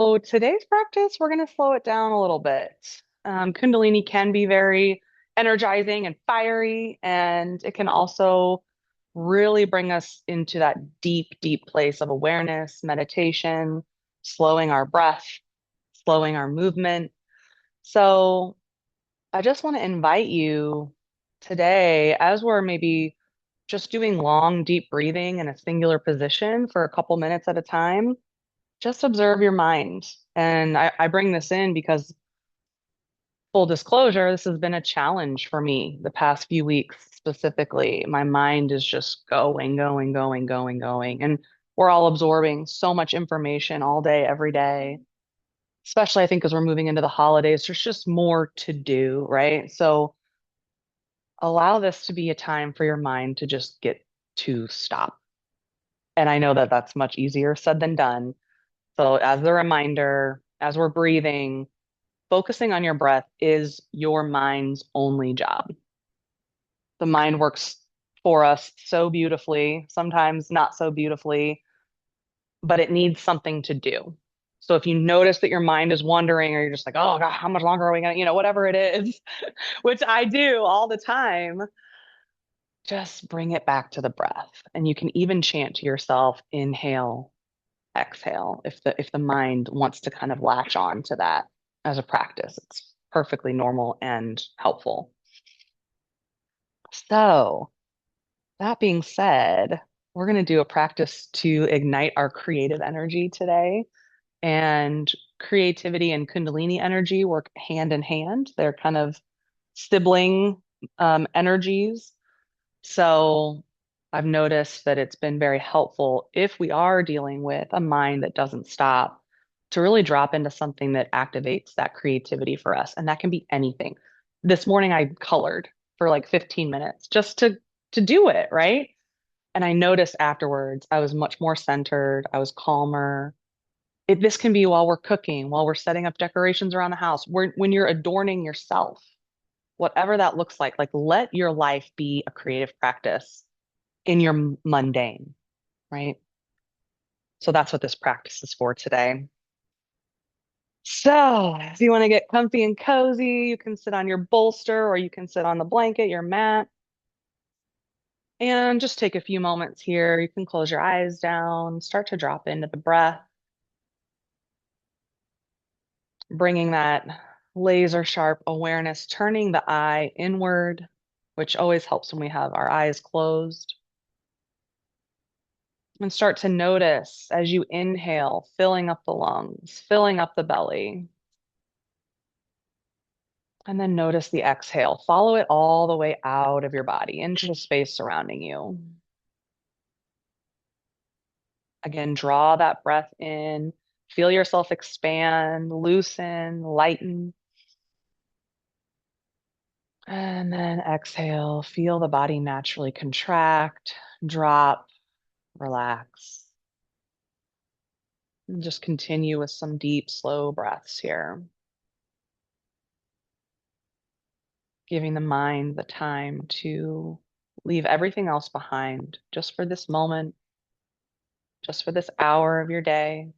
Today's practice, we're going to slow it down a little bit. Kundalini can be very energizing and fiery, and it can also really bring us into that deep, deep place of awareness, meditation, slowing our breath, slowing our movement. So I just want to invite you today, as we're maybe just doing long, deep breathing in a singular position for a couple minutes at a time, just observe your mind. And I bring this in because, full disclosure, this has been a challenge for me the past few weeks specifically. My mind is just going, going, going, going, going. And we're all absorbing so much information all day, every day, especially I think as we're moving into the holidays, there's just more to do, right? So allow this to be a time for your mind to just get to stop. And I know that that's much easier said than done. So, as a reminder, as we're breathing, focusing on your breath is your mind's only job. The mind works for us so beautifully, sometimes not so beautifully, but it needs something to do. So if you notice that your mind is wandering, or you're just like, oh God, how much longer are we gonna, whatever it is, which I do all the time, just bring it back to the breath. And you can even chant to yourself, inhale, exhale, if the mind wants to kind of latch on to that as a practice. It's perfectly normal and helpful. So, that being said, we're going to do a practice to ignite our creative energy today. And creativity and Kundalini energy work hand in hand. They're kind of sibling energies. So I've noticed that it's been very helpful if we are dealing with a mind that doesn't stop to really drop into something that activates that creativity for us. And that can be anything. This morning I colored for like 15 minutes just to do it, right? And I noticed afterwards I was much more centered, I was calmer. This can be while we're cooking, while we're setting up decorations around the house, when you're adorning yourself, whatever that looks like let your life be a creative practice in your mundane, right? So that's what this practice is for today. So, if you want to get comfy and cozy, you can sit on your bolster or you can sit on the blanket, your mat, and just take a few moments here. You can close your eyes down, start to drop into the breath, bringing that laser sharp awareness, turning the eye inward, which always helps when we have our eyes closed. And start to notice as you inhale, filling up the lungs, filling up the belly. And then notice the exhale. Follow it all the way out of your body into the space surrounding you. Again, draw that breath in. Feel yourself expand, loosen, lighten. And then exhale. Feel the body naturally contract, drop, relax. And just continue with some deep, slow breaths here. Giving the mind the time to leave everything else behind just for this moment, just for this hour of your day.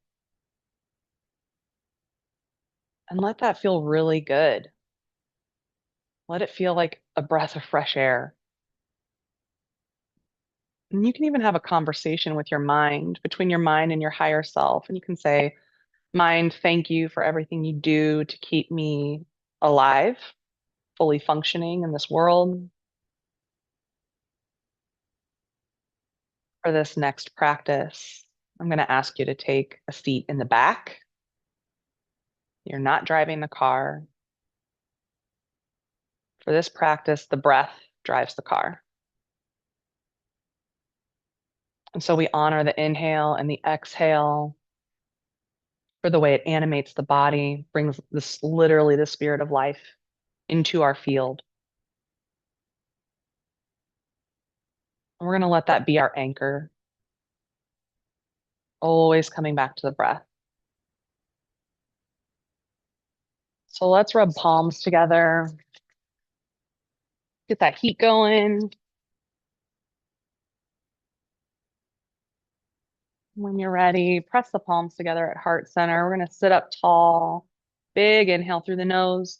And let that feel really good. Let it feel like a breath of fresh air. And you can even have a conversation with your mind, between your mind and your higher self. And you can say, mind, thank you for everything you do to keep me alive, fully functioning in this world. For this next practice, I'm going to ask you to take a seat in the back. You're not driving the car. For this practice, the breath drives the car. And so we honor the inhale and the exhale for the way it animates the body, brings this literally the spirit of life into our field. And we're going to let that be our anchor, always coming back to the breath. So let's rub palms together, get that heat going. When you're ready, press the palms together at heart center. We're going to sit up tall. Big inhale through the nose.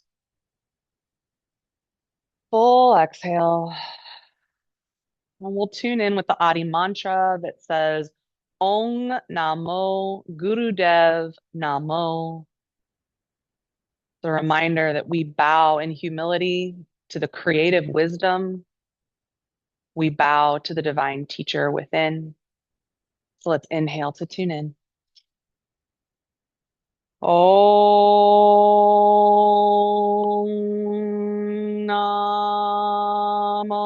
Full exhale. And we'll tune in with the Adi mantra that says, Ong Namo Gurudev Namo. The reminder that we bow in humility to the creative wisdom. We bow to the divine teacher within. So let's inhale to tune in. Om Namo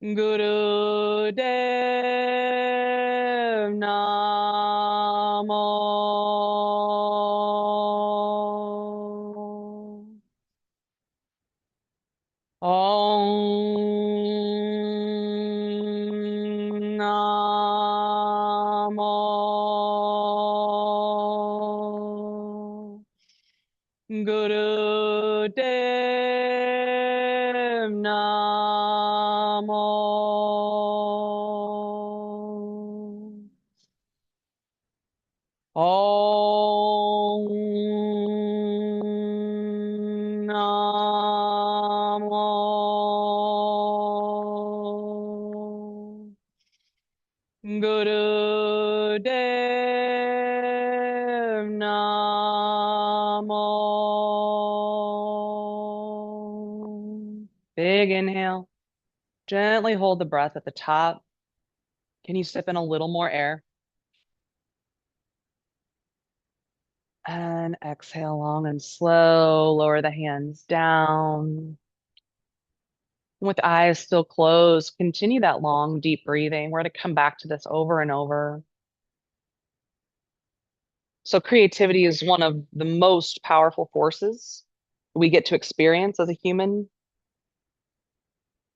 Guru Dev Namo Om Namo Guru Dev Namo Om Namo Guru Dev Namo. Big inhale. Gently hold the breath at the top. Can you sip in a little more air? And exhale long and slow. Lower the hands down. With eyes still closed, continue that long, deep breathing. We're going to come back to this over and over. So, creativity is one of the most powerful forces we get to experience as a human.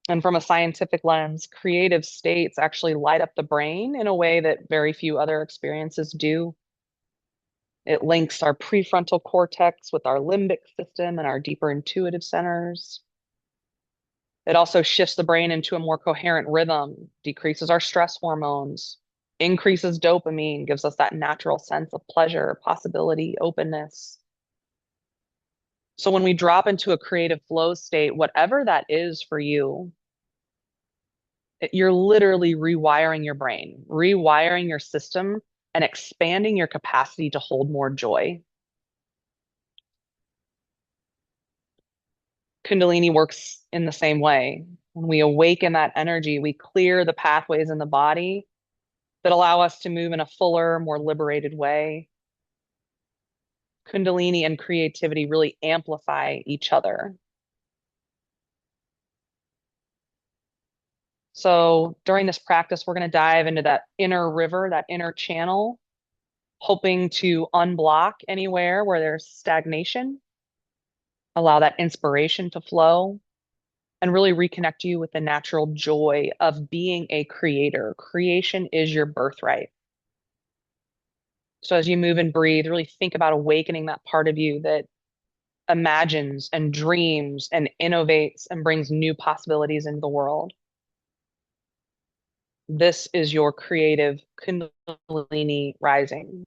And from a scientific lens, creative states actually light up the brain in a way that very few other experiences do. It links our prefrontal cortex with our limbic system and our deeper intuitive centers. It also shifts the brain into a more coherent rhythm, decreases our stress hormones, increases dopamine, gives us that natural sense of pleasure, possibility, openness. So when we drop into a creative flow state, whatever that is for you, you're literally rewiring your brain, rewiring your system, and expanding your capacity to hold more joy. Kundalini works in the same way. When we awaken that energy, we clear the pathways in the body that allow us to move in a fuller, more liberated way. Kundalini and creativity really amplify each other. So during this practice, we're going to dive into that inner river, that inner channel, hoping to unblock anywhere where there's stagnation, allow that inspiration to flow, and really reconnect you with the natural joy of being a creator. Creation is your birthright. So as you move and breathe, really think about awakening that part of you that imagines and dreams and innovates and brings new possibilities into the world. This is your creative Kundalini rising.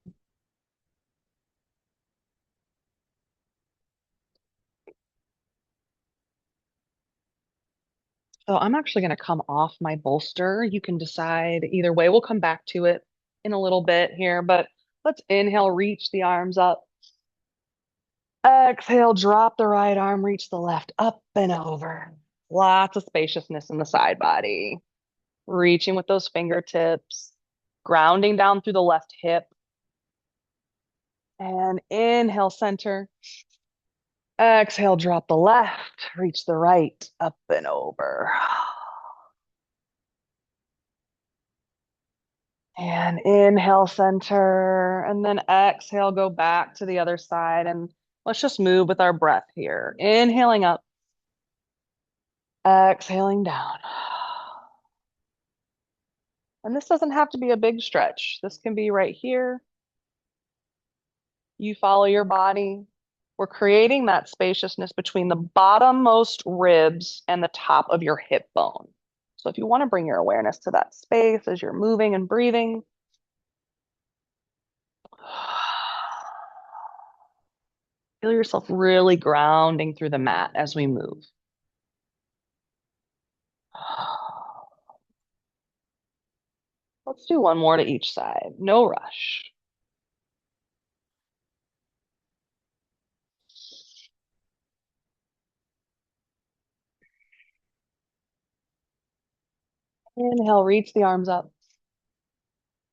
So I'm actually going to come off my bolster. You can decide either way. We'll come back to it in a little bit here, but let's inhale, reach the arms up. Exhale, drop the right arm, reach the left up and over. Lots of spaciousness in the side body. Reaching with those fingertips, grounding down through the left hip. And inhale, center. Exhale, drop the left, reach the right, up and over. And inhale, center. And then exhale, go back to the other side. And let's just move with our breath here. Inhaling up, exhaling down. And this doesn't have to be a big stretch. This can be right here. You follow your body. We're creating that spaciousness between the bottommost ribs and the top of your hip bone. So if you want to bring your awareness to that space as you're moving and breathing, feel yourself really grounding through the mat as we move. Let's do one more to each side. No rush. Inhale, reach the arms up.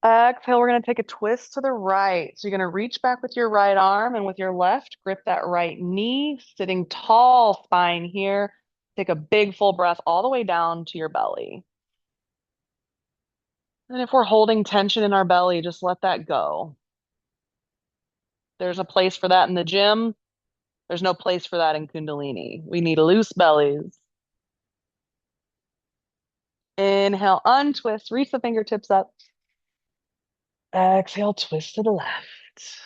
Exhale, we're going to take a twist to the right. So you're going to reach back with your right arm and with your left, grip that right knee, sitting tall spine here. Take a big full breath all the way down to your belly. And if we're holding tension in our belly, just let that go. There's a place for that in the gym. There's no place for that in Kundalini. We need loose bellies. Inhale, untwist, reach the fingertips up. Exhale, twist to the left.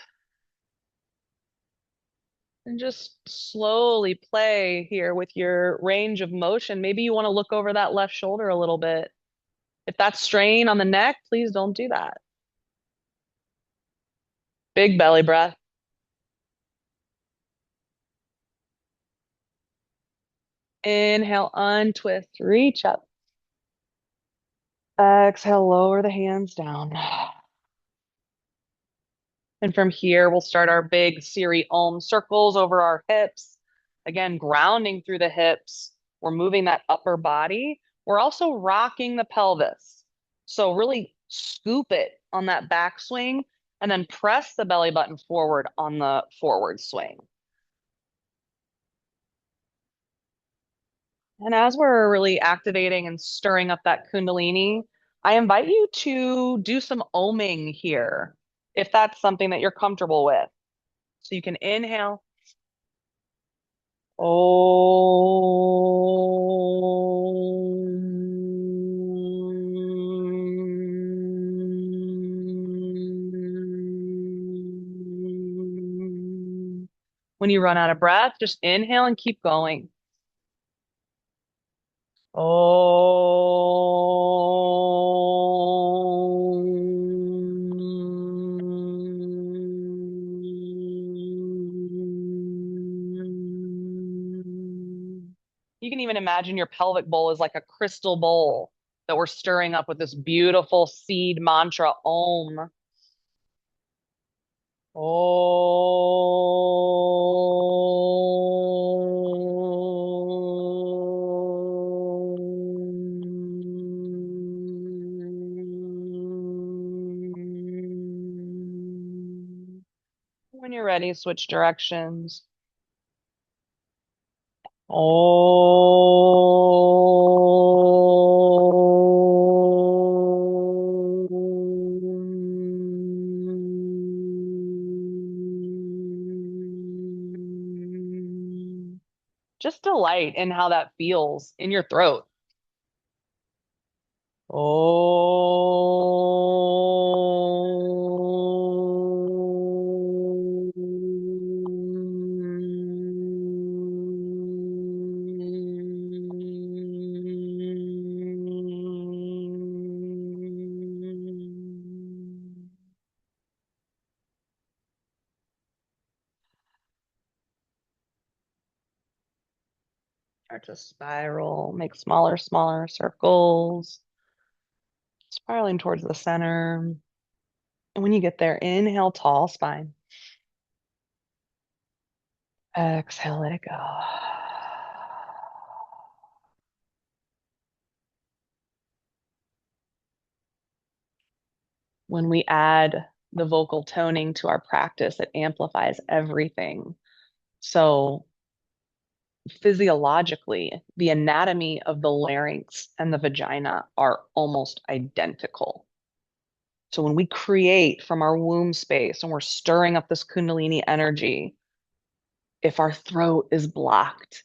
And just slowly play here with your range of motion. Maybe you want to look over that left shoulder a little bit. If that's strain on the neck, please don't do that. Big belly breath. Inhale, untwist, reach up. Exhale, lower the hands down. And from here, we'll start our big Siri Om circles over our hips. Again, grounding through the hips. We're moving that upper body. We're also rocking the pelvis. So really scoop it on that back swing and then press the belly button forward on the forward swing. And as we're really activating and stirring up that Kundalini, I invite you to do some oming here, if that's something that you're comfortable with. So you can inhale. Om. When you run out of breath, just inhale and keep going. Om. You can even imagine your pelvic bowl is like a crystal bowl that we're stirring up with this beautiful seed mantra, Om. Om. When you're ready, switch directions. Om. Just delight in how that feels in your throat. Om. Start to spiral, make smaller circles, spiraling towards the center. And when you get there, inhale, tall spine. Exhale, let it go. When we add the vocal toning to our practice, it amplifies everything. So physiologically, the anatomy of the larynx and the vagina are almost identical. So when we create from our womb space and we're stirring up this Kundalini energy, if our throat is blocked,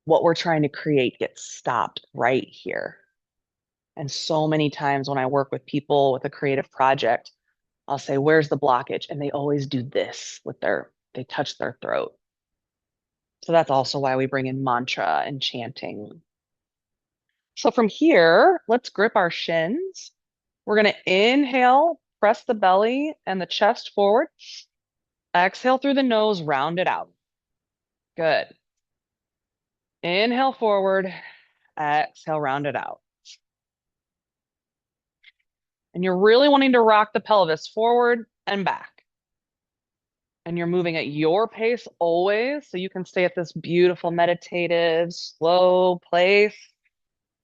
what we're trying to create gets stopped right here. And so many times when I work with people with a creative project, I'll say, where's the blockage? And they always do this with they touch their throat. So that's also why we bring in mantra and chanting. So from here, let's grip our shins. We're going to inhale, press the belly and the chest forward. Exhale through the nose, round it out. Good. Inhale forward, exhale, round it out. And you're really wanting to rock the pelvis forward and back. And you're moving at your pace always, so you can stay at this beautiful, meditative, slow place.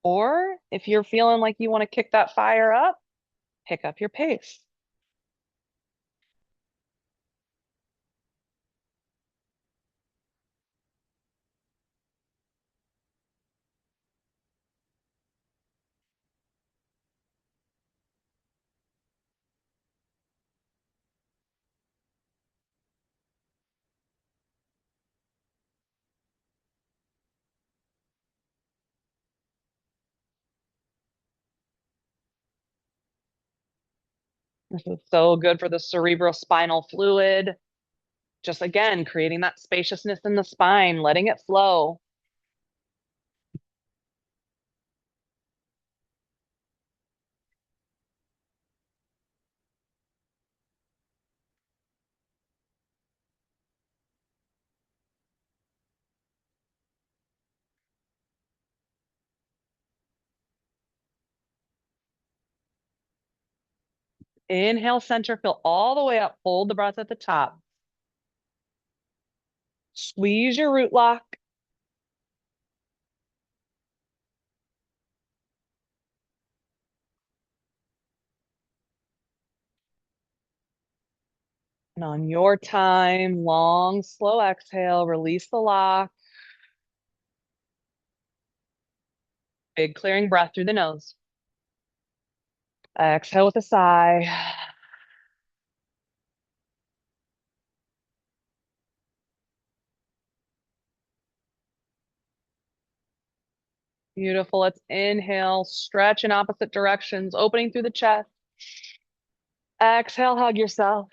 Or if you're feeling like you want to kick that fire up, pick up your pace. This is so good for the cerebral spinal fluid. Just again, creating that spaciousness in the spine, letting it flow. Inhale, center, fill all the way up. Hold the breath at the top. Squeeze your root lock. And on your time, long, slow exhale, release the lock. Big clearing breath through the nose. Exhale with a sigh. Beautiful. Let's inhale, stretch in opposite directions, opening through the chest. Exhale, hug yourself.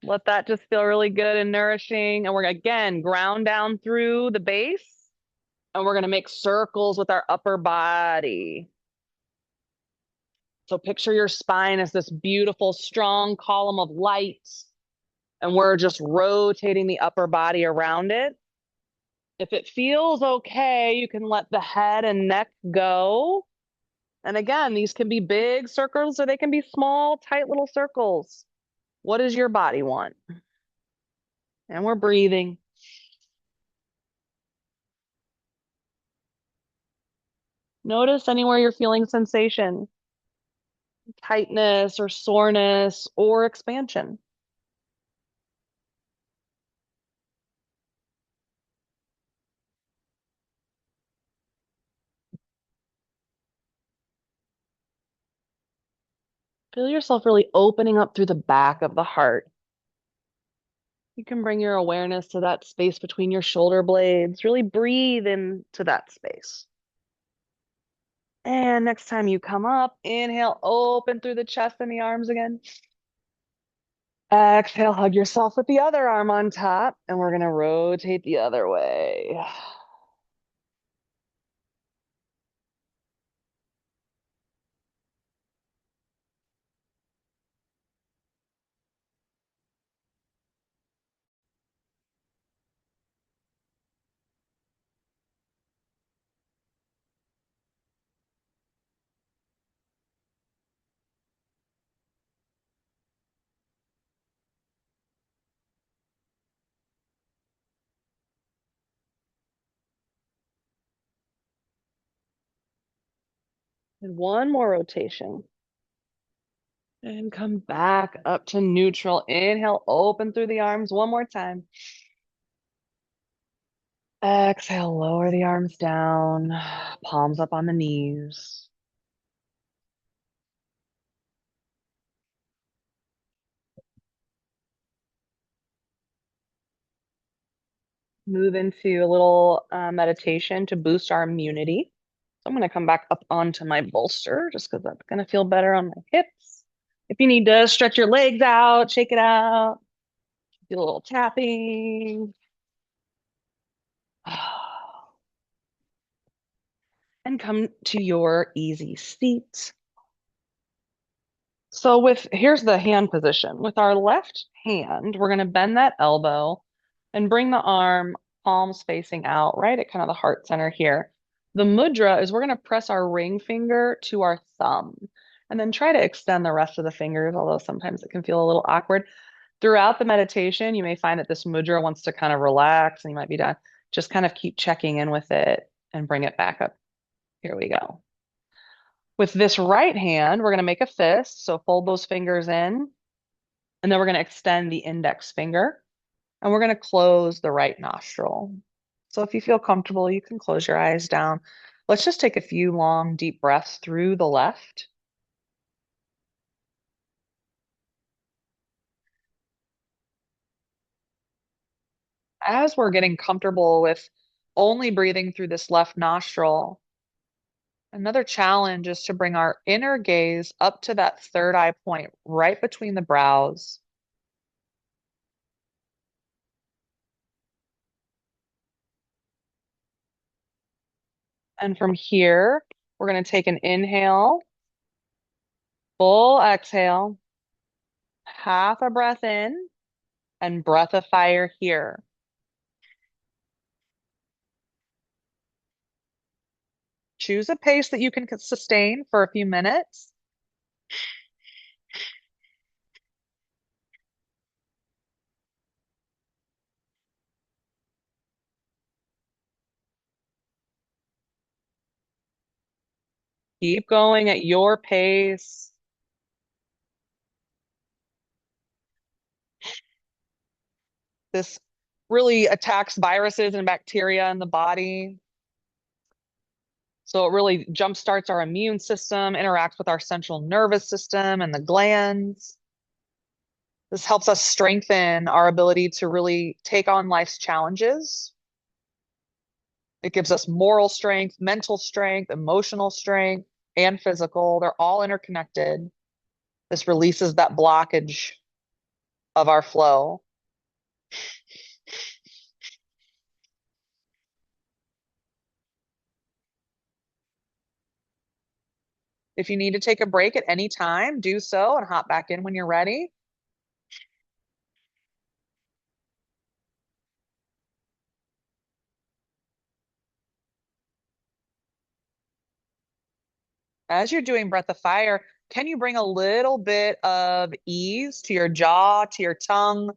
Let that just feel really good and nourishing. And we're again ground down through the base. And we're going to make circles with our upper body. So picture your spine as this beautiful, strong column of light. And we're just rotating the upper body around it. If it feels okay, you can let the head and neck go. And again, these can be big circles or they can be small, tight little circles. What does your body want? And we're breathing. Notice anywhere you're feeling sensation, tightness or soreness or expansion. Feel yourself really opening up through the back of the heart. You can bring your awareness to that space between your shoulder blades. Really breathe into that space. And next time you come up, inhale, open through the chest and the arms again. Exhale, hug yourself with the other arm on top, and we're going to rotate the other way. And one more rotation. And come back up to neutral. Inhale, open through the arms one more time. Exhale, lower the arms down, palms up on the knees. Move into a little meditation to boost our immunity. So I'm going to come back up onto my bolster just because that's going to feel better on my hips. If you need to stretch your legs out, shake it out, do a little tapping. and come to your easy seat. So here's the hand position. With our left hand, we're going to bend that elbow and bring the arm palms facing out, right at kind of the heart center here. The mudra is we're going to press our ring finger to our thumb and then try to extend the rest of the fingers, although sometimes it can feel a little awkward. Throughout the meditation, you may find that this mudra wants to kind of relax and you might be done. Just kind of keep checking in with it and bring it back up. Here we go. With this right hand, we're going to make a fist. So fold those fingers in, and then we're going to extend the index finger, and we're going to close the right nostril. So if you feel comfortable, you can close your eyes down. Let's just take a few long, deep breaths through the left. As we're getting comfortable with only breathing through this left nostril, another challenge is to bring our inner gaze up to that third eye point right between the brows. And from here, we're going to take an inhale, full exhale, half a breath in, and breath of fire here. Choose a pace that you can sustain for a few minutes. Keep going at your pace. This really attacks viruses and bacteria in the body. So it really jumpstarts our immune system, interacts with our central nervous system and the glands. This helps us strengthen our ability to really take on life's challenges. It gives us moral strength, mental strength, emotional strength, and physical. They're all interconnected. This releases that blockage of our flow. If you need to take a break at any time, do so and hop back in when you're ready. As you're doing Breath of Fire, can you bring a little bit of ease to your jaw, to your tongue?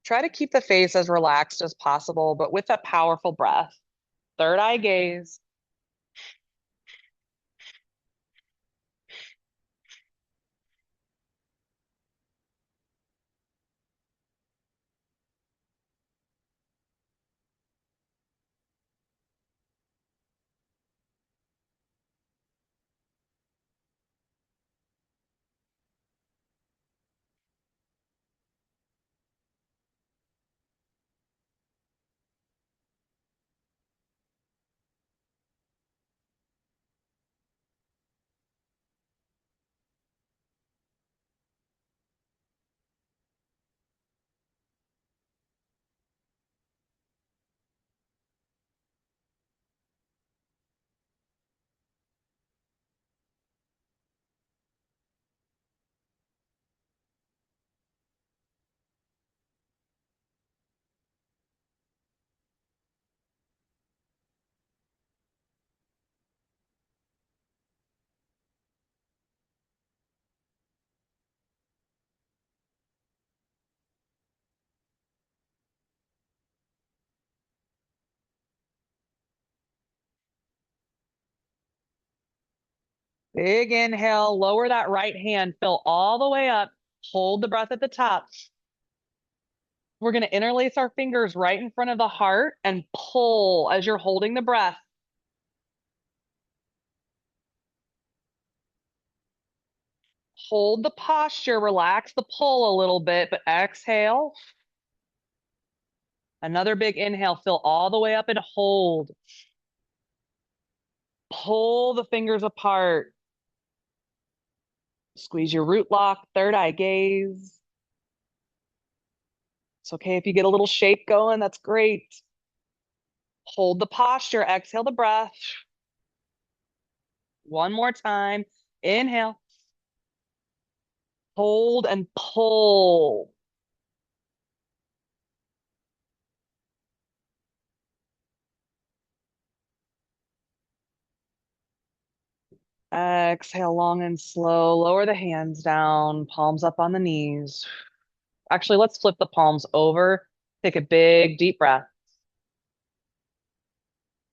Try to keep the face as relaxed as possible, but with a powerful breath. Third eye gaze. Big inhale, lower that right hand, fill all the way up, hold the breath at the top. We're going to interlace our fingers right in front of the heart and pull as you're holding the breath. Hold the posture, relax the pull a little bit, but exhale. Another big inhale, fill all the way up and hold. Pull the fingers apart. Squeeze your root lock, third eye gaze. It's okay if you get a little shake going, that's great. Hold the posture, exhale the breath. One more time. Inhale, hold and pull. Exhale long and slow. Lower the hands down, palms up on the knees. Actually, let's flip the palms over. Take a big, deep breath.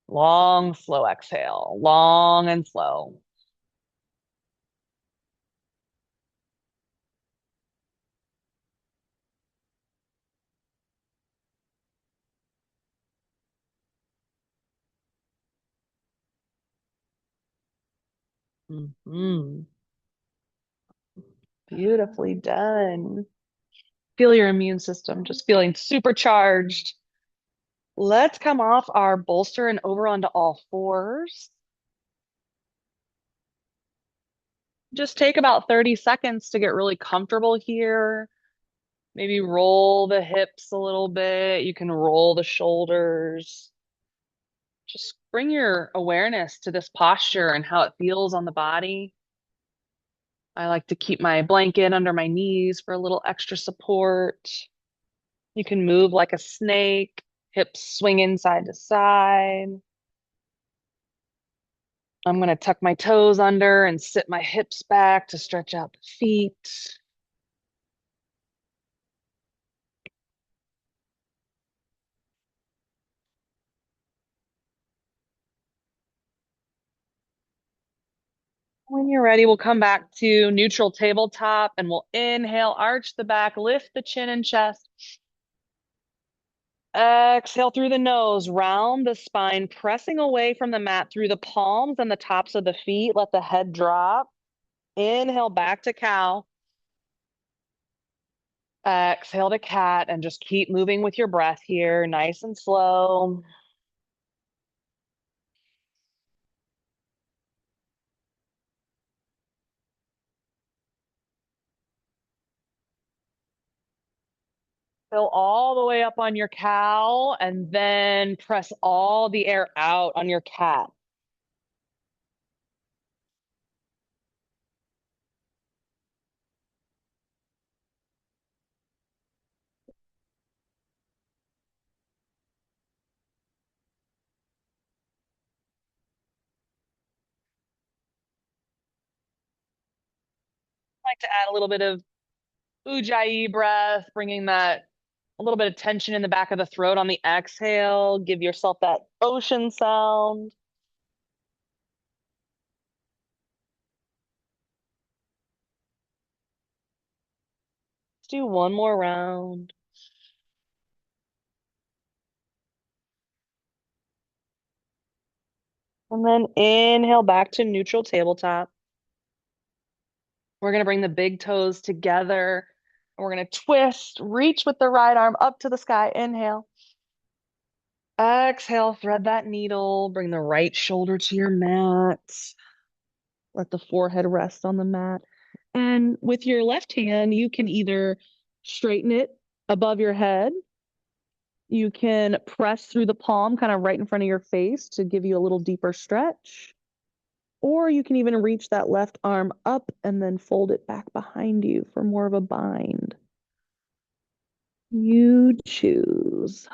Long, slow exhale. Long and slow. Mhm. Beautifully done. Feel your immune system just feeling supercharged. Let's come off our bolster and over onto all fours. Just take about 30 seconds to get really comfortable here. Maybe roll the hips a little bit. You can roll the shoulders. Just bring your awareness to this posture and how it feels on the body. I like to keep my blanket under my knees for a little extra support. You can move like a snake, hips swinging side to side. I'm going to tuck my toes under and sit my hips back to stretch out the feet. When you're ready, we'll come back to neutral tabletop and we'll inhale, arch the back, lift the chin and chest. Exhale through the nose, round the spine, pressing away from the mat through the palms and the tops of the feet. Let the head drop. Inhale back to cow. Exhale to cat and just keep moving with your breath here, nice and slow. Fill all the way up on your cow and then press all the air out on your cat. I like to add a little bit of ujjayi breath, bringing that a little bit of tension in the back of the throat on the exhale. Give yourself that ocean sound. Let's do one more round. And then inhale back to neutral tabletop. We're going to bring the big toes together. We're going to twist, reach with the right arm up to the sky. Inhale. Exhale, thread that needle. Bring the right shoulder to your mat. Let the forehead rest on the mat. And with your left hand, you can either straighten it above your head. You can press through the palm, kind of right in front of your face to give you a little deeper stretch. Or you can even reach that left arm up and then fold it back behind you for more of a bind. You choose.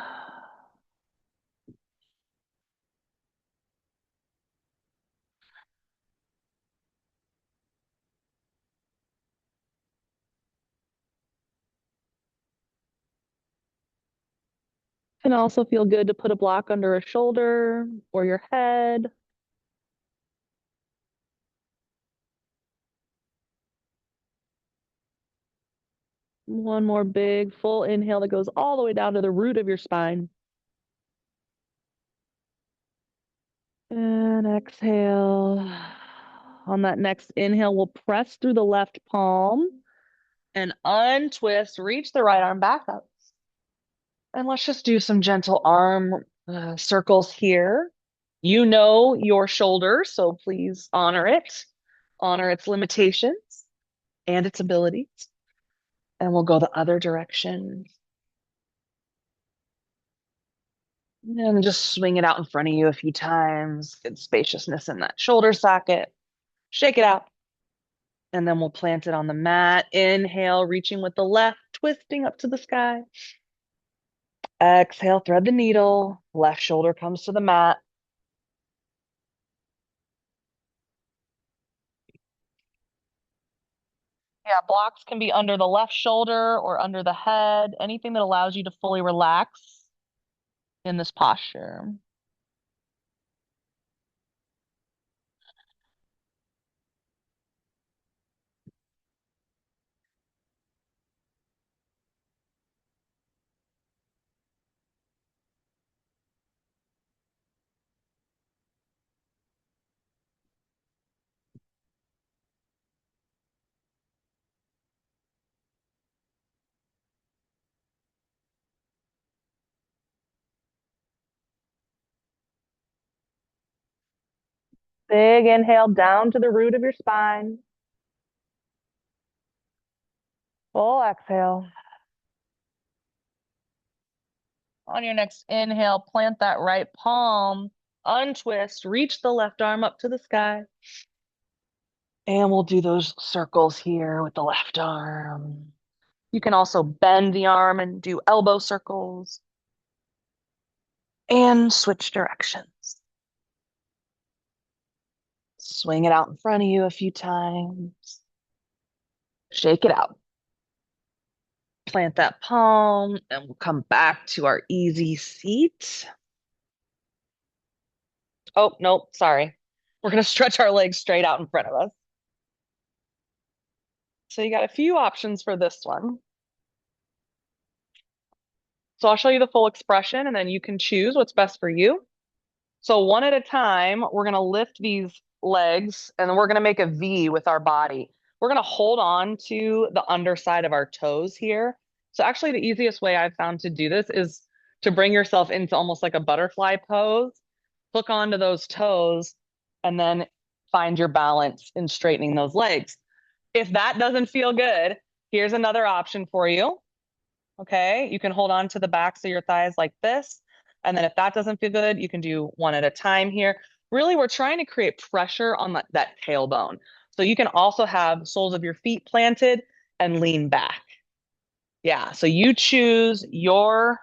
Can also feel good to put a block under a shoulder or your head. One more big full inhale that goes all the way down to the root of your spine. And exhale. On that next inhale, we'll press through the left palm and untwist, reach the right arm back up. And let's just do some gentle arm circles here. You know your shoulder, so please honor it, honor its limitations and its abilities. And we'll go the other direction. And just swing it out in front of you a few times. Good spaciousness in that shoulder socket. Shake it out. And then we'll plant it on the mat. Inhale, reaching with the left, twisting up to the sky. Exhale, thread the needle. Left shoulder comes to the mat. Yeah, blocks can be under the left shoulder or under the head, anything that allows you to fully relax in this posture. Big inhale down to the root of your spine. Full exhale. On your next inhale, plant that right palm, untwist, reach the left arm up to the sky. And we'll do those circles here with the left arm. You can also bend the arm and do elbow circles and switch directions. Swing it out in front of you a few times. Shake it out. Plant that palm and we'll come back to our easy seat. Oh, nope, sorry. We're going to stretch our legs straight out in front of us. So you got a few options for this one. So I'll show you the full expression and then you can choose what's best for you. So one at a time, we're going to lift these legs and then we're going to make a V with our body. We're going to hold on to the underside of our toes here. So actually the easiest way I've found to do this is to bring yourself into almost like a butterfly pose, hook onto those toes, and then find your balance in straightening those legs. If that doesn't feel good, here's another option for you. Okay, you can hold on to the backs of your thighs like this. And then if that doesn't feel good, you can do one at a time here. Really, we're trying to create pressure on that tailbone. So you can also have soles of your feet planted and lean back. Yeah, so you choose your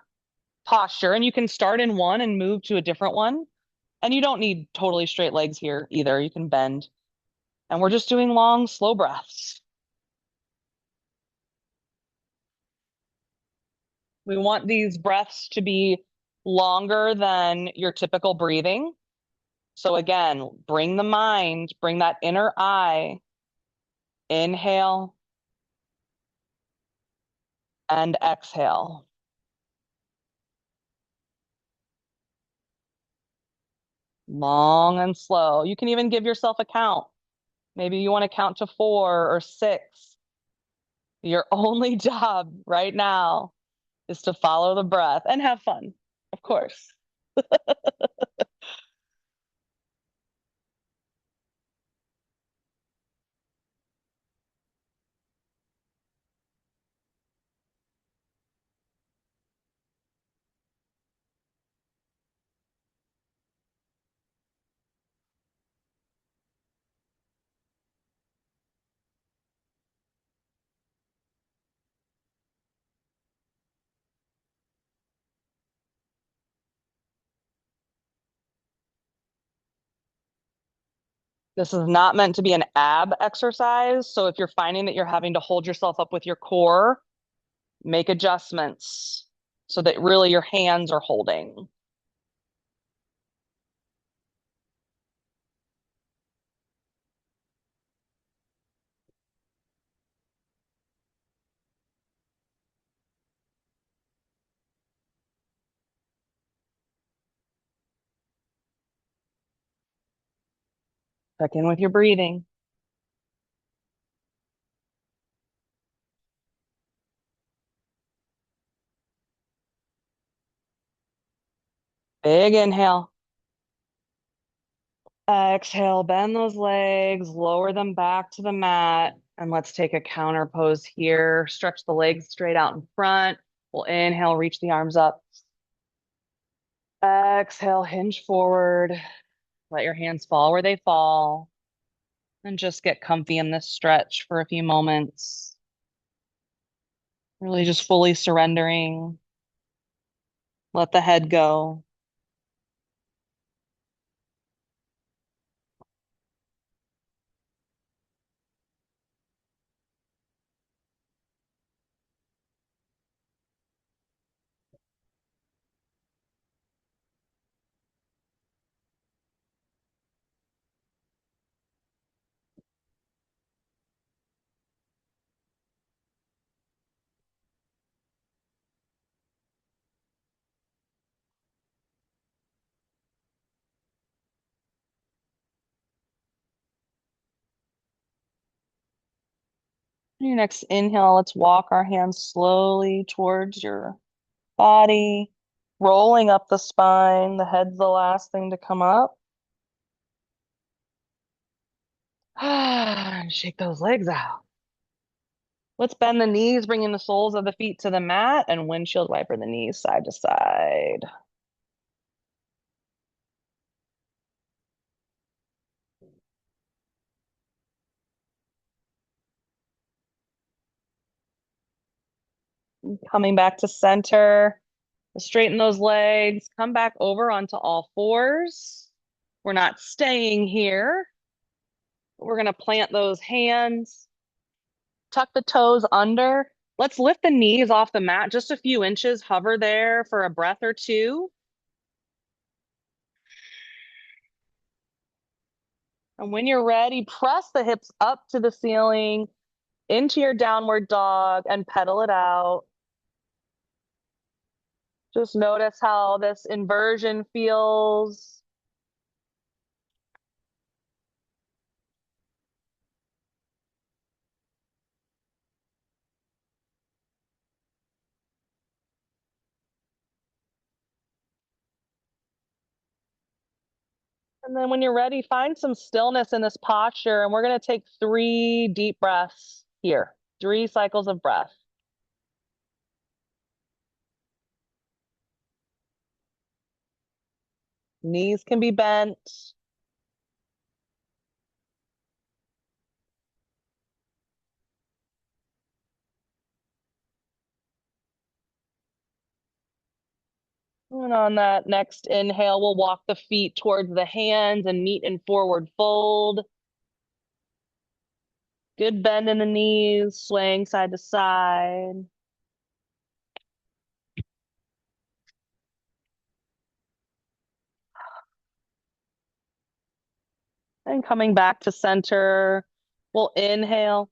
posture and you can start in one and move to a different one. And you don't need totally straight legs here either. You can bend. And we're just doing long, slow breaths. We want these breaths to be longer than your typical breathing. So again, bring the mind, bring that inner eye. Inhale and exhale. Long and slow. You can even give yourself a count. Maybe you want to count to 4 or 6. Your only job right now is to follow the breath and have fun, of course. This is not meant to be an ab exercise. So if you're finding that you're having to hold yourself up with your core, make adjustments so that really your hands are holding. Check in with your breathing. Big inhale. Exhale, bend those legs, lower them back to the mat. And let's take a counter pose here. Stretch the legs straight out in front. We'll inhale, reach the arms up. Exhale, hinge forward. Let your hands fall where they fall. And just get comfy in this stretch for a few moments. Really just fully surrendering. Let the head go. Your next inhale, let's walk our hands slowly towards your body, rolling up the spine. The head's the last thing to come up. And shake those legs out. Let's bend the knees, bringing the soles of the feet to the mat and windshield wiper the knees side to side. Coming back to center, straighten those legs, come back over onto all fours. We're not staying here. We're going to plant those hands, tuck the toes under. Let's lift the knees off the mat just a few inches, hover there for a breath or two. And when you're ready, press the hips up to the ceiling into your downward dog and pedal it out. Just notice how this inversion feels. And then when you're ready, find some stillness in this posture. And we're going to take 3 deep breaths here, 3 cycles of breath. Knees can be bent. And on that next inhale, we'll walk the feet towards the hands and meet in forward fold. Good bend in the knees, swaying side to side. And coming back to center, we'll inhale.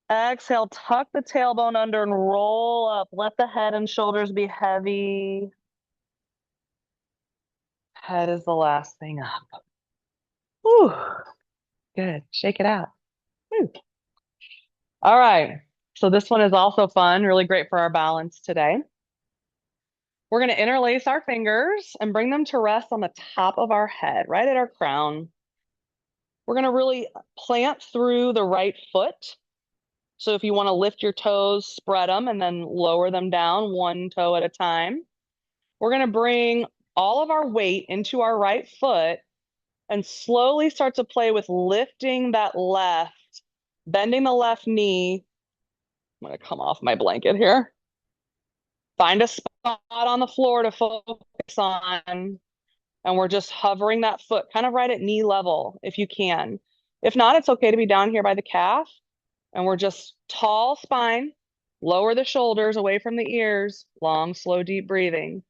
Exhale, tuck the tailbone under and roll up. Let the head and shoulders be heavy. Head is the last thing up. Whew. Good. Shake it out. Whew. All right. So this one is also fun, really great for our balance today. We're going to interlace our fingers and bring them to rest on the top of our head, right at our crown. We're going to really plant through the right foot. So if you want to lift your toes, spread them and then lower them down 1 toe at a time. We're going to bring all of our weight into our right foot and slowly start to play with lifting that left, bending the left knee. I'm going to come off my blanket here. Find a spot on the floor to focus on. And we're just hovering that foot kind of right at knee level if you can. If not, it's okay to be down here by the calf. And we're just tall spine, lower the shoulders away from the ears, long, slow, deep breathing.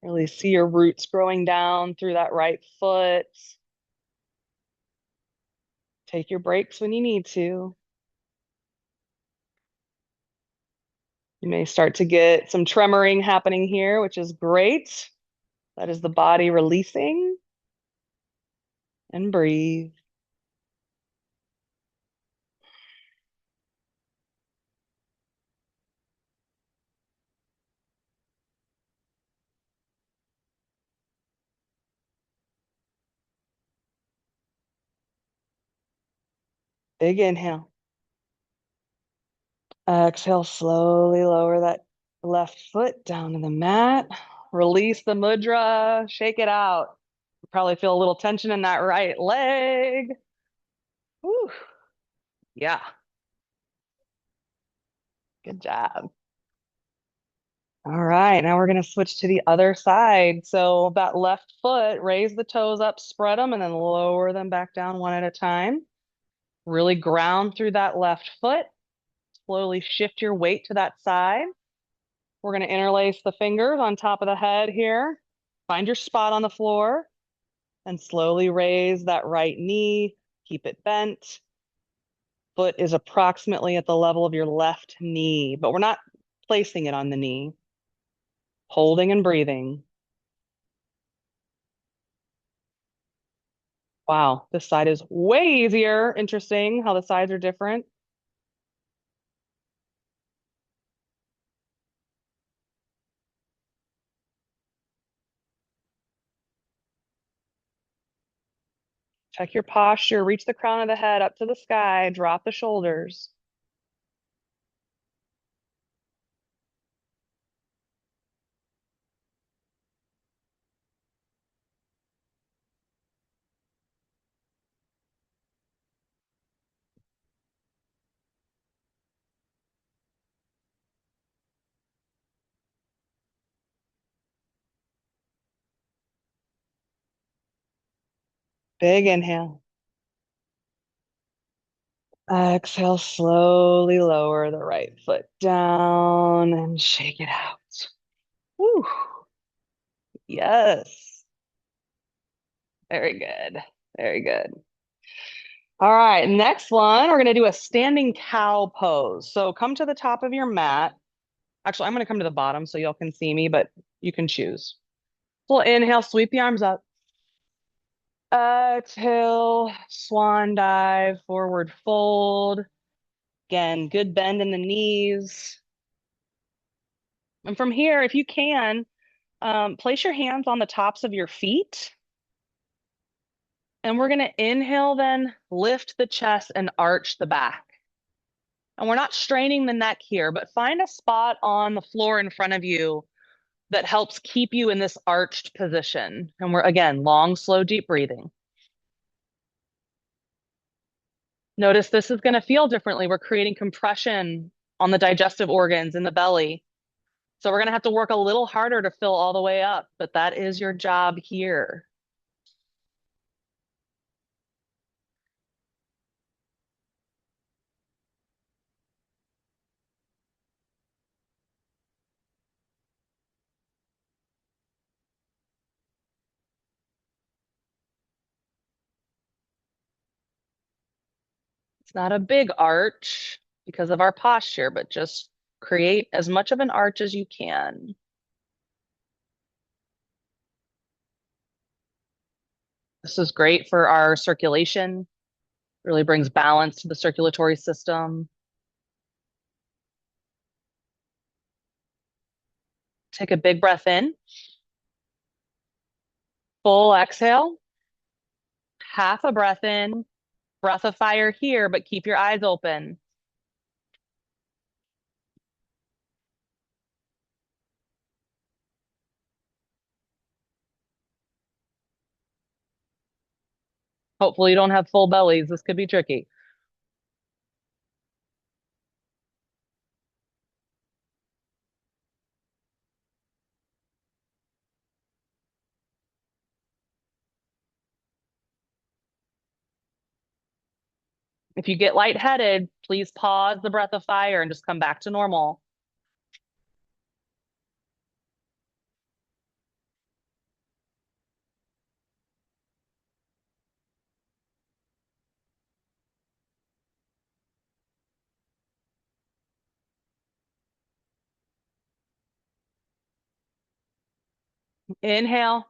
Really see your roots growing down through that right foot. Take your breaks when you need to. You may start to get some tremoring happening here, which is great. That is the body releasing. And breathe. Big inhale. Exhale, slowly lower that Left foot down to the mat. Release the mudra. Shake it out. You probably feel a little tension in that right leg. Whew. Yeah, good job. All right, now we're going to switch to the other side. So that left foot, raise the toes up, spread them, and then lower them back down one at a time. Really ground through that left foot. Slowly shift your weight to that side. We're going to interlace the fingers on top of the head here. Find your spot on the floor and slowly raise that right knee. Keep it bent. Foot is approximately at the level of your left knee, but we're not placing it on the knee. Holding and breathing. Wow, this side is way easier. Interesting how the sides are different. Check your posture. Reach the crown of the head up to the sky. Drop the shoulders. Big inhale. Exhale, slowly lower the right foot down and shake it out. Whew. Yes. Very good. Very good. All right, next one, we're going to do a standing cow pose. So come to the top of your mat. Actually, I'm going to come to the bottom so y'all can see me, but you can choose. So inhale, sweep the arms up. Exhale, swan dive, forward fold. Again, good bend in the knees. And from here, if you can, place your hands on the tops of your feet. And we're going to inhale, then lift the chest and arch the back. And we're not straining the neck here, but find a spot on the floor in front of you that helps keep you in this arched position. And we're, again, long, slow, deep breathing. Notice this is going to feel differently. We're creating compression on the digestive organs in the belly. So we're going to have to work a little harder to fill all the way up, but that is your job here. It's not a big arch because of our posture, but just create as much of an arch as you can. This is great for our circulation, really brings balance to the circulatory system. Take a big breath in, full exhale, half a breath in, breath of fire here, but keep your eyes open. Hopefully you don't have full bellies. This could be tricky. If you get lightheaded, please pause the breath of fire and just come back to normal. Inhale.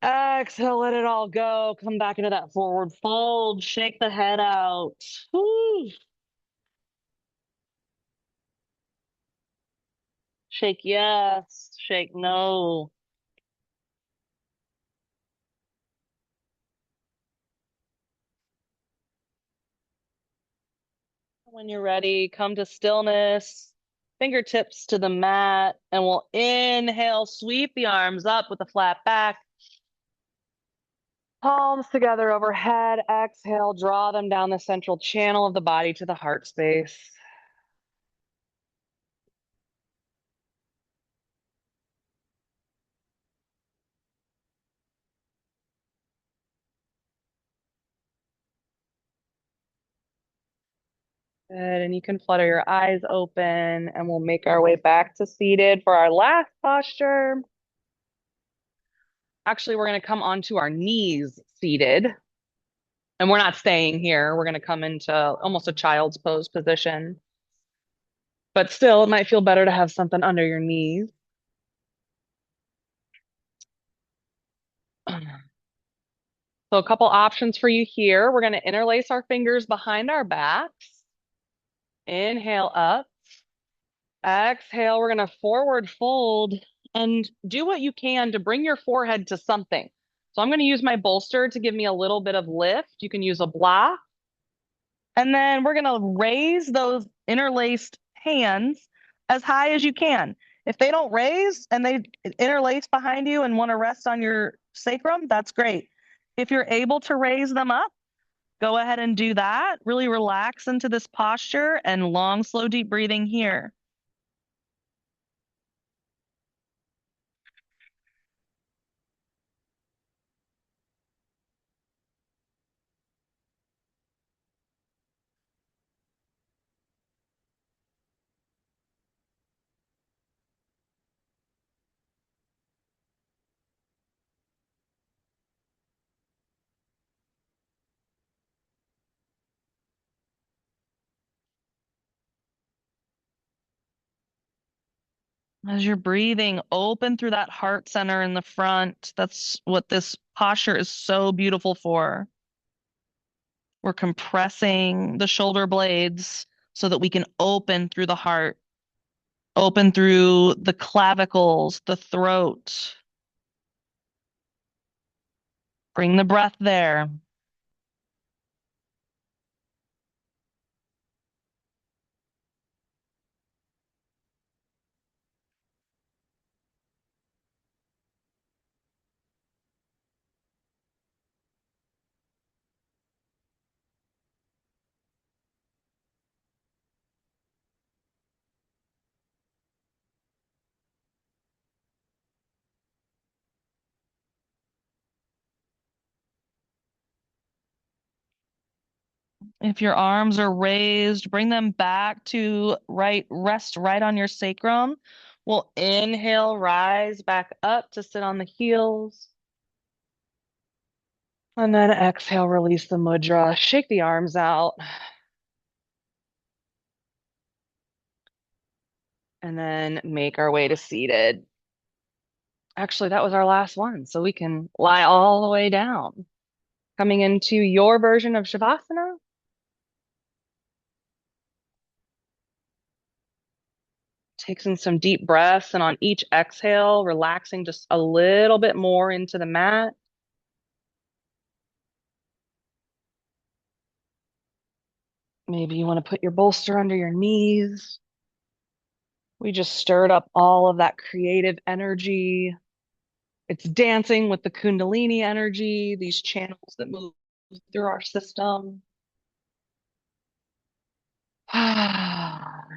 Exhale, let it all go. Come back into that forward fold. Shake the head out. Woo. Shake yes. Shake no. When you're ready, come to stillness. fingertips to the mat, and we'll inhale, sweep the arms up with a flat back. Palms together overhead. Exhale, draw them down the central channel of the body to the heart space. Good. And you can flutter your eyes open, and we'll make our way back to seated for our last posture. Actually, we're going to come onto our knees seated, and we're not staying here. We're going to come into almost a child's pose position. But still, it might feel better to have something under your knees. So a couple options for you here. We're going to interlace our fingers behind our backs. Inhale up. Exhale, we're going to forward fold and do what you can to bring your forehead to something. So I'm going to use my bolster to give me a little bit of lift. You can use a block. And then we're going to raise those interlaced hands as high as you can. If they don't raise and they interlace behind you and want to rest on your sacrum, that's great. If you're able to raise them up, go ahead and do that. Really relax into this posture and long, slow, deep breathing here. As you're breathing, open through that heart center in the front. That's what this posture is so beautiful for. We're compressing the shoulder blades so that we can open through the heart, open through the clavicles, the throat. Bring the breath there. If your arms are raised, bring them back to rest right on your sacrum. We'll inhale, rise back up to sit on the heels. And then exhale, release the mudra. Shake the arms out. And then make our way to seated. Actually, that was our last one. So we can lie all the way down. Coming into your version of Shavasana. Taking some deep breaths, and on each exhale, relaxing just a little bit more into the mat. Maybe you want to put your bolster under your knees. We just stirred up all of that creative energy. It's dancing with the Kundalini energy, these channels that move through our system.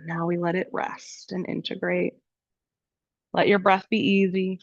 Now we let it rest and integrate. Let your breath be easy.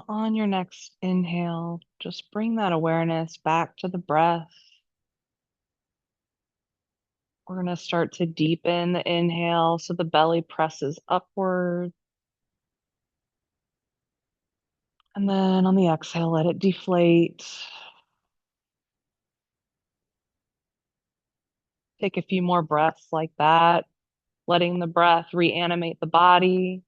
On your next inhale, just bring that awareness back to the breath. We're going to start to deepen the inhale so the belly presses upward. And then on the exhale, let it deflate. Take a few more breaths like that, letting the breath reanimate the body,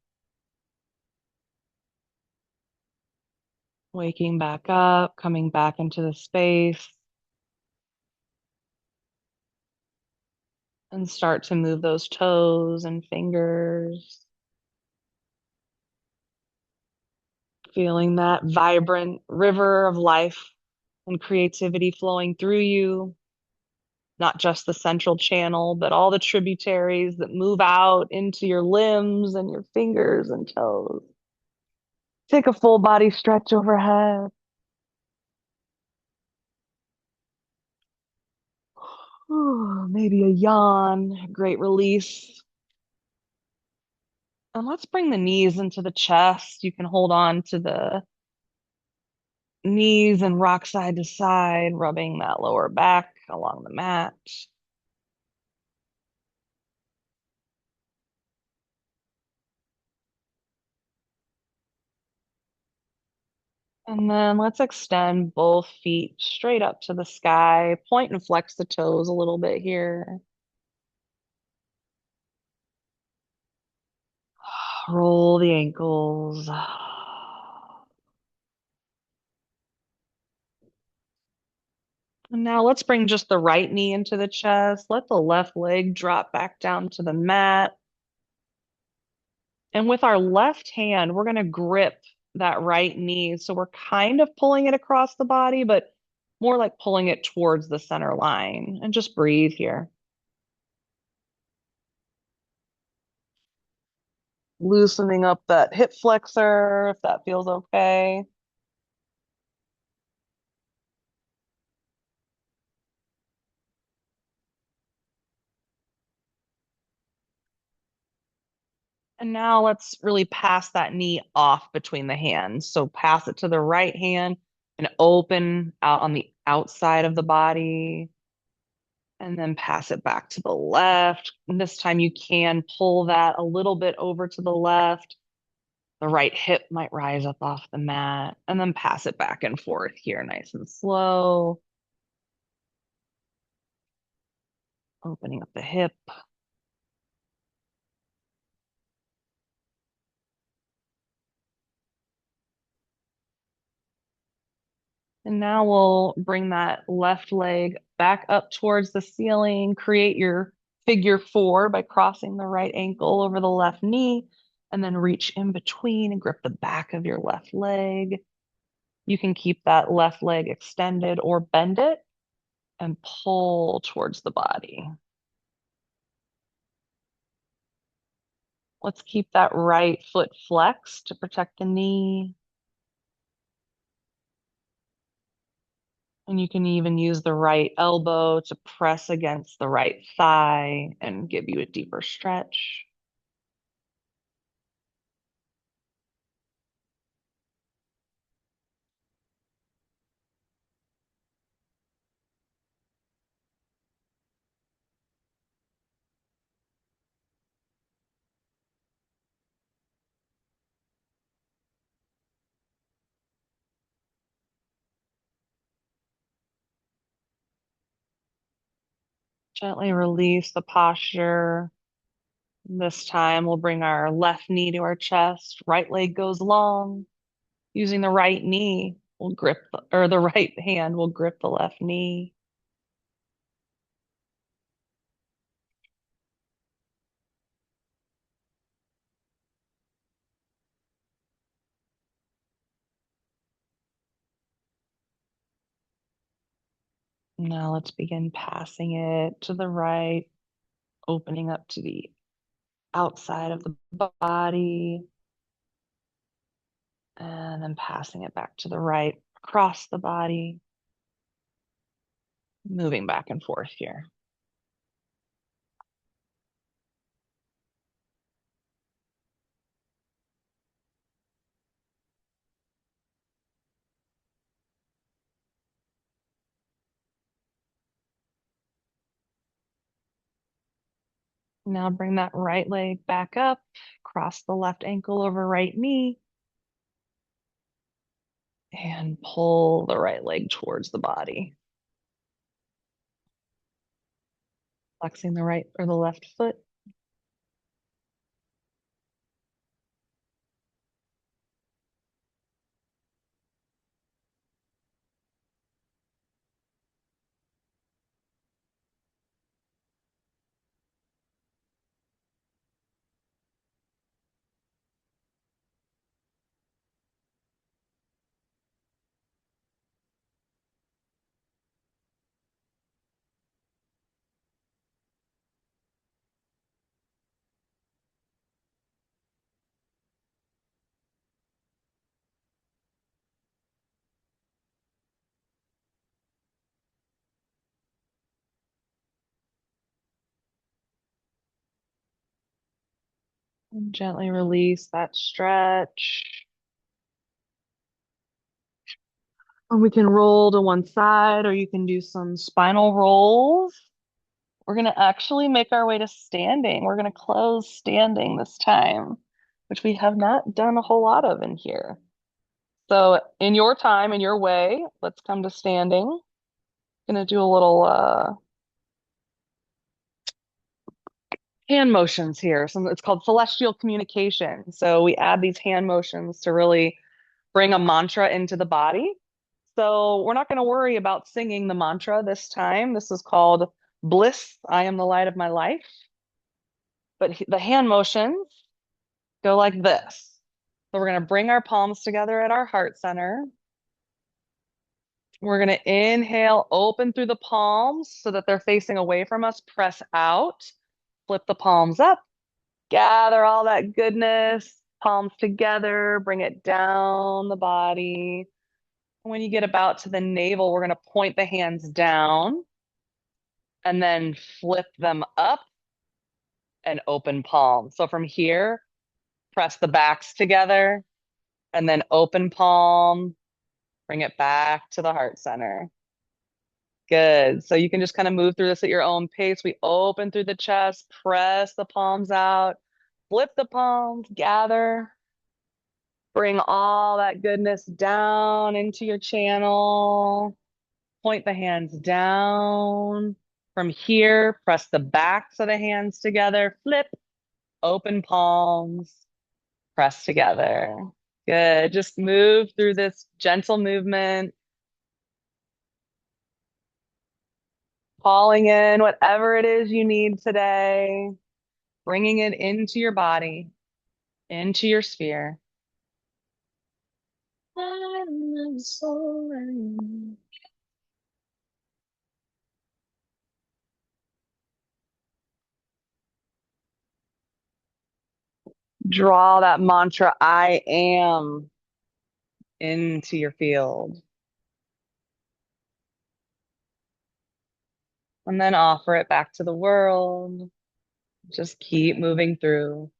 waking back up, coming back into the space, and start to move those toes and fingers, feeling that vibrant river of life and creativity flowing through you, not just the central channel, but all the tributaries that move out into your limbs and your fingers and toes. Take a full body stretch overhead. Maybe a yawn, great release. And let's bring the knees into the chest. You can hold on to the knees and rock side to side, rubbing that lower back along the mat. And then let's extend both feet straight up to the sky. Point and flex the toes a little bit here. Roll the ankles. And now let's bring just the right knee into the chest. Let the left leg drop back down to the mat. And with our left hand, we're going to grip that right knee. So we're kind of pulling it across the body, but more like pulling it towards the center line. And just breathe here. Loosening up that hip flexor if that feels okay. And now let's really pass that knee off between the hands. So pass it to the right hand and open out on the outside of the body. And then pass it back to the left. And this time you can pull that a little bit over to the left. The right hip might rise up off the mat. And then pass it back and forth here, nice and slow. Opening up the hip. And now we'll bring that left leg back up towards the ceiling. Create your figure four by crossing the right ankle over the left knee, and then reach in between and grip the back of your left leg. You can keep that left leg extended or bend it and pull towards the body. Let's keep that right foot flexed to protect the knee. And you can even use the right elbow to press against the right thigh and give you a deeper stretch. Gently release the posture. This time we'll bring our left knee to our chest. Right leg goes long. Using the right knee, we'll grip, or the right hand will grip the left knee. Now let's begin passing it to the right, opening up to the outside of the body, and then passing it back to the right, across the body, moving back and forth here. Now bring that right leg back up, cross the left ankle over right knee, and pull the right leg towards the body. Flexing the right or the left foot. And gently release that stretch. Or we can roll to one side, or you can do some spinal rolls. We're going to actually make our way to standing. We're going to close standing this time, which we have not done a whole lot of in here. So, in your time, in your way, let's come to standing. Gonna do a little hand motions here. So it's called celestial communication. So we add these hand motions to really bring a mantra into the body. So we're not going to worry about singing the mantra this time. This is called Bliss, I am the light of my life. But the hand motions go like this. So we're going to bring our palms together at our heart center. We're going to inhale, open through the palms so that they're facing away from us. Press out, flip the palms up, gather all that goodness, palms together, bring it down the body. When you get about to the navel, we're going to point the hands down and then flip them up and open palm. So from here, press the backs together and then open palm, bring it back to the heart center. Good. So you can just kind of move through this at your own pace. We open through the chest, press the palms out, flip the palms, gather, bring all that goodness down into your channel. Point the hands down. From here, press the backs of the hands together, flip, open palms, press together. Good. Just move through this gentle movement, calling in whatever it is you need today, bringing it into your body, into your sphere. Draw that mantra, I am, into your field. And then offer it back to the world. Just keep moving through.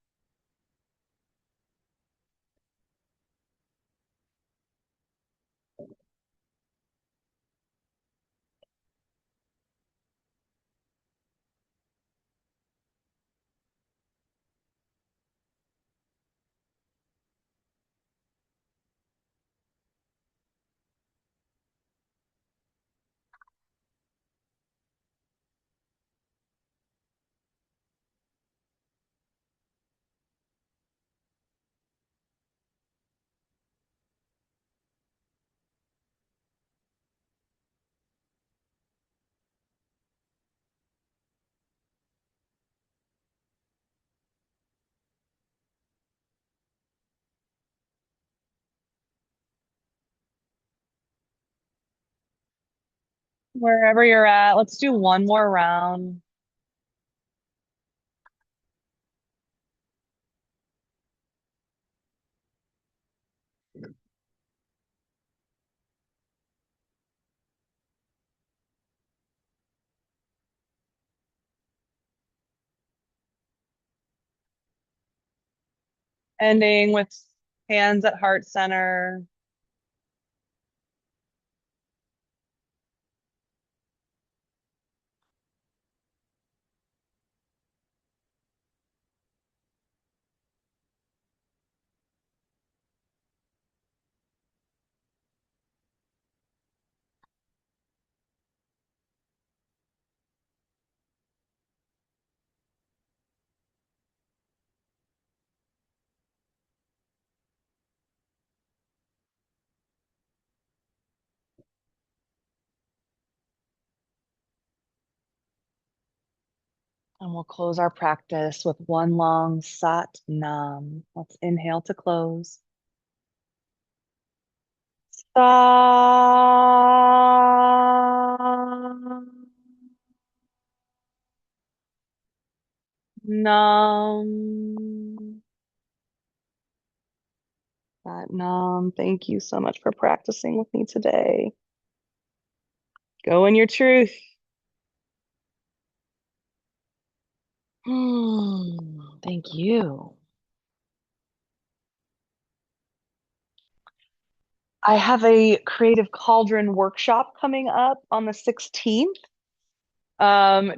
Wherever you're at, let's do one more round. Ending with hands at heart center. And we'll close our practice with one long Sat Nam. Let's inhale to close. Sa Nam. Sat Nam. Thank you so much for practicing with me today. Go in your truth. Thank you. I have a creative cauldron workshop coming up on the 16th.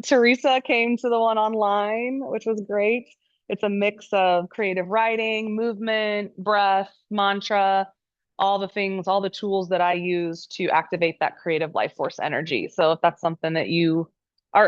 Teresa came to the one online, which was great. It's a mix of creative writing, movement, breath, mantra, all the things, all the tools that I use to activate that creative life force energy. So if that's something that you